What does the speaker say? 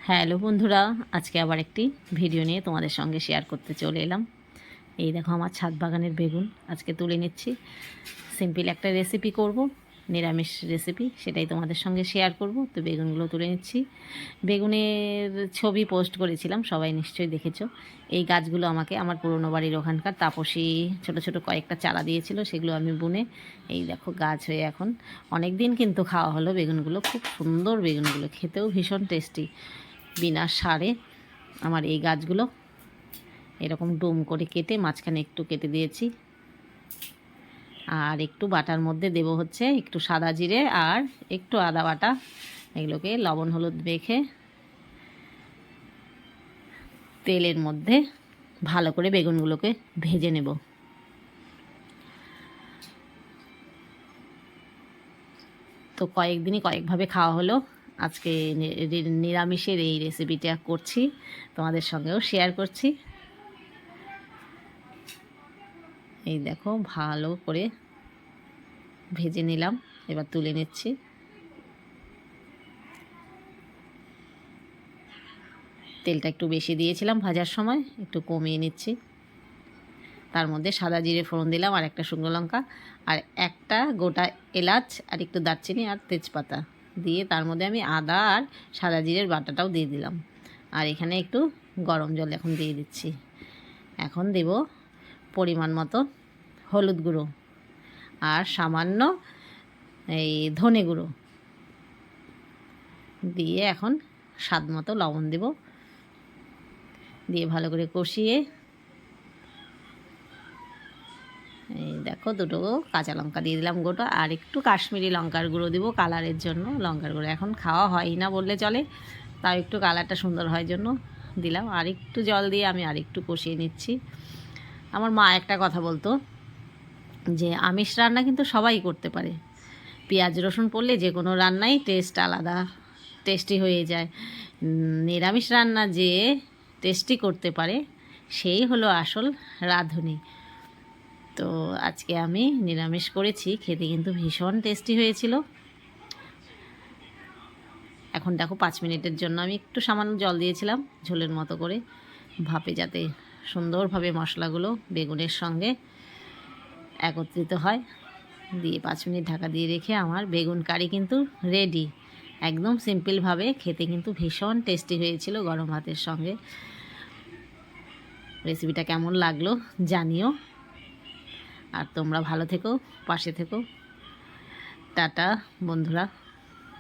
Hello বন্ধুরা, আজকে আবার একটি ভিডিও নিয়ে তোমাদের সঙ্গে শেয়ার করতে চলে এলাম। এই দেখো আমার ছাদ বাগানের বেগুন আজকে তুলে নিচ্ছি। সিম্পল একটা রেসিপি করব, নিরামিষ রেসিপি, সেটাই তোমাদের সঙ্গে শেয়ার করব। তো বেগুনগুলো তুলে নিচ্ছি। বেগুনের ছবি পোস্ট করেছিলাম, সবাই নিশ্চয়ই দেখেছো। এই গাছগুলো আমাকে আমার পুরনো বাড়ির ওখানকার তাপসী ছোট ছোট কয়েকটা চারা দিয়েছিল, সেগুলো আমি বুনে এই দেখো গাছ হয়ে এখন অনেক দিন কিন্তু খাওয়া হলো। বেগুনগুলো খুব সুন্দর, বেগুনগুলো খেতেও ভীষণ টেস্টি, বিনা সারে। আমার এই গাছগুলো এরকম ডুম করে কেটে মাঝখানে একটু কেটে দিয়েছি, আর একটু বাটার মধ্যে দেব হচ্ছে একটু সাদা জিরে আর একটু আদা বাটা। এগুলোকে লবণ হলুদ মেখে তেলের মধ্যে ভালো করে বেগুনগুলোকে ভেজে নেব। তো কয়েকদিনই কয়েকভাবে খাওয়া হলো। আজকে নিরামিষের এই রেসিপিটা করছি, তোমাদের সঙ্গেও শেয়ার করছি। এই দেখো ভালো করে ভেজে নিলাম, এবার তুলে নিচ্ছি। তেলটা একটু বেশি দিয়েছিলাম ভাজার সময়, একটু কমিয়ে নিচ্ছি। তার মধ্যে সাদা জিরে ফোড়ন দিলাম, আর একটা শুকনো লঙ্কা, আর একটা গোটা এলাচ, আর একটু দারচিনি আর তেজপাতা দিয়ে তার মধ্যে আমি আদা আর সাদা জিরের বাটাটাও দিয়ে দিলাম। আর এখানে একটু গরম জল এখন দিয়ে দিচ্ছি। এখন দেব পরিমাণ মতো হলুদ গুঁড়ো আর সামান্য এই ধনে গুঁড়ো দিয়ে এখন স্বাদ মতো লবণ দেব, দিয়ে ভালো করে কষিয়ে এই দেখো দুটো কাঁচা লঙ্কা দিয়ে দিলাম গোটা, আর একটু কাশ্মীরি লঙ্কার গুঁড়ো দেবো কালারের জন্য। লঙ্কার গুঁড়ো এখন খাওয়া হয় না বললে চলে, তাও একটু কালারটা সুন্দর হয় জন্য দিলাম। আর একটু জল দিয়ে আমি আর একটু কষিয়ে নিচ্ছি। আমার মা একটা কথা বলতো যে আমিষ রান্না কিন্তু সবাই করতে পারে, পেঁয়াজ রসুন পড়লে যে কোনো রান্নাই টেস্ট আলাদা, টেস্টি হয়ে যায়। নিরামিষ রান্না যে টেস্টি করতে পারে সেই হলো আসল রাঁধুনি। তো আজকে আমি নিরামিষ করেছি, খেতে কিন্তু ভীষণ টেস্টি হয়েছিল। এখন দেখো 5 মিনিটের জন্য আমি একটু সামান্য জল দিয়েছিলাম ঝোলের মতো করে, ভাপে যাতে সুন্দরভাবে মশলাগুলো বেগুনের সঙ্গে একত্রিত হয়। দিয়ে 5 মিনিট ঢাকা দিয়ে রেখে আমার বেগুন কারি কিন্তু রেডি। একদম সিম্পলভাবে, খেতে কিন্তু ভীষণ টেস্টি হয়েছিল গরম ভাতের সঙ্গে। রেসিপিটা কেমন লাগলো জানিও, আর তোমরা ভালো থেকো, পাশে থেকো। টাটা বন্ধুরা।